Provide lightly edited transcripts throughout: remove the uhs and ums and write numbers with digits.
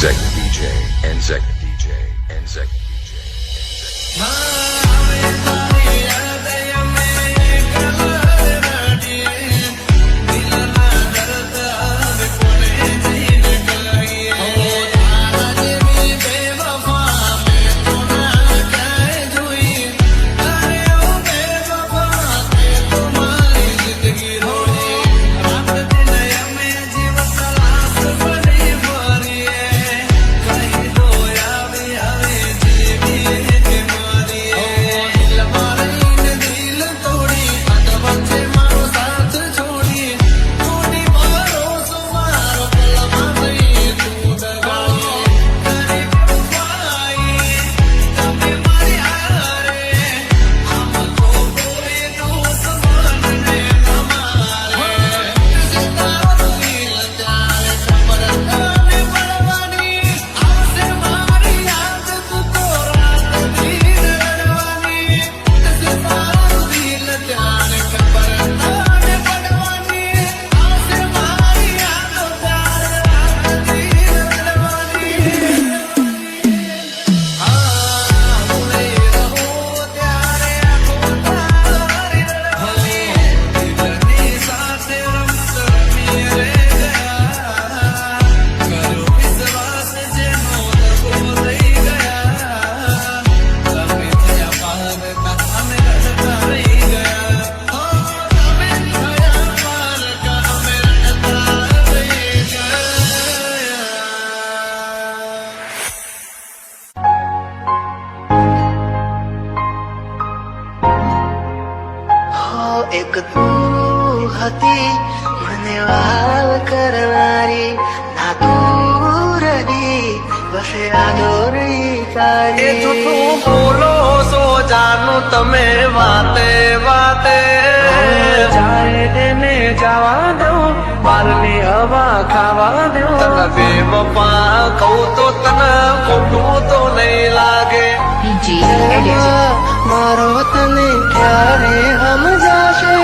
Anzac DJ, Anzac DJ, Anzac DJ. એક તું હતી મને વાલ કરનારી ના દૂર દી બસે આદોરી તારી એ જૂઠું બોલો છો જાનું તમે વાતે વાતે જાય તેને જવા દઉં બારની હવા ખાવા દઉં તને બેવફા કહું તો તને ખોટું તો નહીં લાગે મારો તને ક્યારે સમજાશે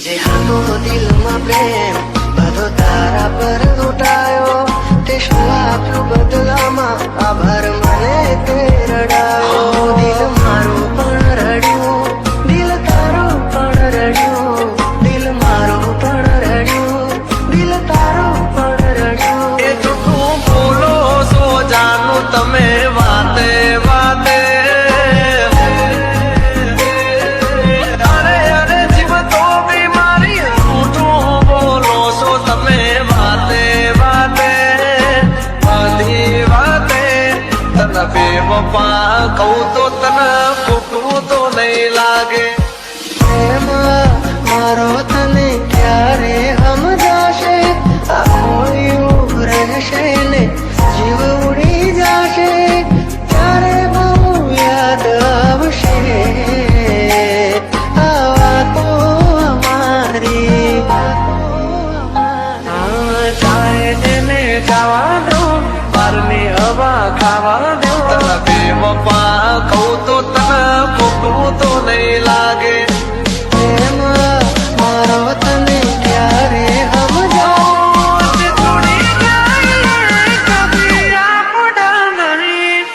જે હતો દિલમાં પ્રેમ બધો તારા પર લૂંટાયો તે શું આપ્યું બદલામાં આભાર મને તે રડાયો દિલ મારું પણ રડ્યું દિલ તારું પણ રડ્યું દિલ મારું પણ રડ્યું દિલ તારું પણ રડ્યું એ જૂઠું બોલો છો જાનું તમે વાતે વાતે અરે અરે જીવ તો બીમારી જૂઠું બોલો છો તમે વાતે વાતે બધી વાતે તને બેવફા કહું તો તને ખોટું તો નહીં લાગે પ્રેમ મારો તને ક્યારે સમજાશે આ ખોયું રહેશે ને જીવ ઉડી જશે ત્યારે બહુ યાદ આવશે આ વાતો અમારી ચાહે તેને જવા દઉં બારની હવા ખાવા દઉં તને બેવફા કહું તો તને ખોટું તો નહીં લાગે પ્રેમ મારો તને ક્યારે સમજાશે છોડી જાય કભી આપડા નહીં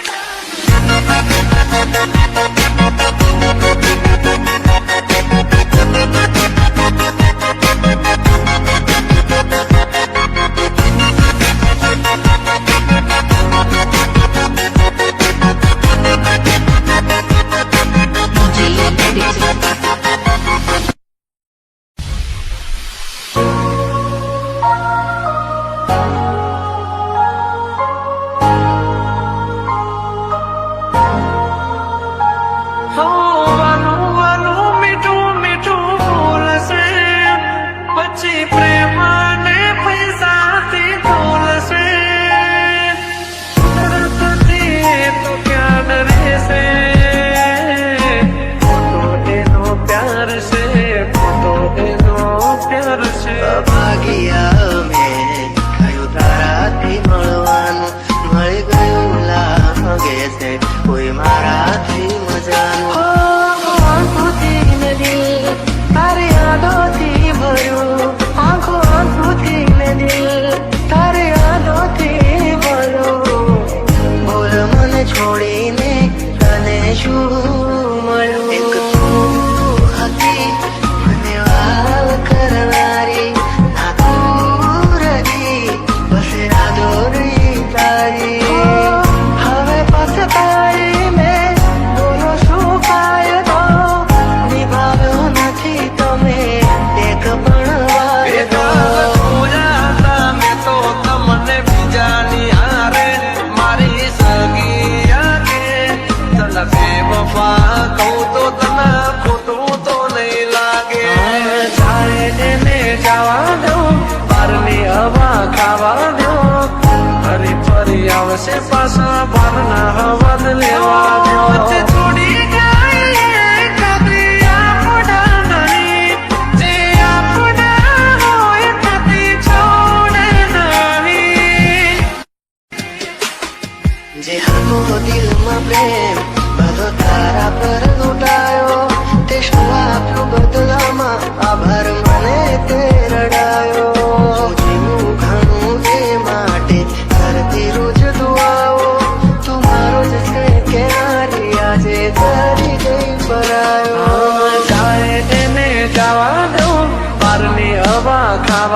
ભાગ્યા મેં કયું તારાથી મળવાનું મળી ગયું લાગે છે કોઈ મારાથી મજાનું આંખોથી ને દિલ તારી યાદોથી ભર્યું આંખોથી ને દિલ તારી આવશે પાછા બારના હવાદ લેવા છોડી જાય કદી આપણા નહીં જે આપણા હોય કદી છોડે નહીં જે હતો દિલમાં પ્રેમ બધો તારા પર લૂંટાયો તે શું આપ્યું બદલામાં આભાર મને તે રડાયો જીવું ઘણું તે માટે કરતી રોજ દુઆઓ તું મારો જ છે કે હારી આજે તારી ગઈ પરાયો જાય એને જવા દઉં બારની હવા ખાવા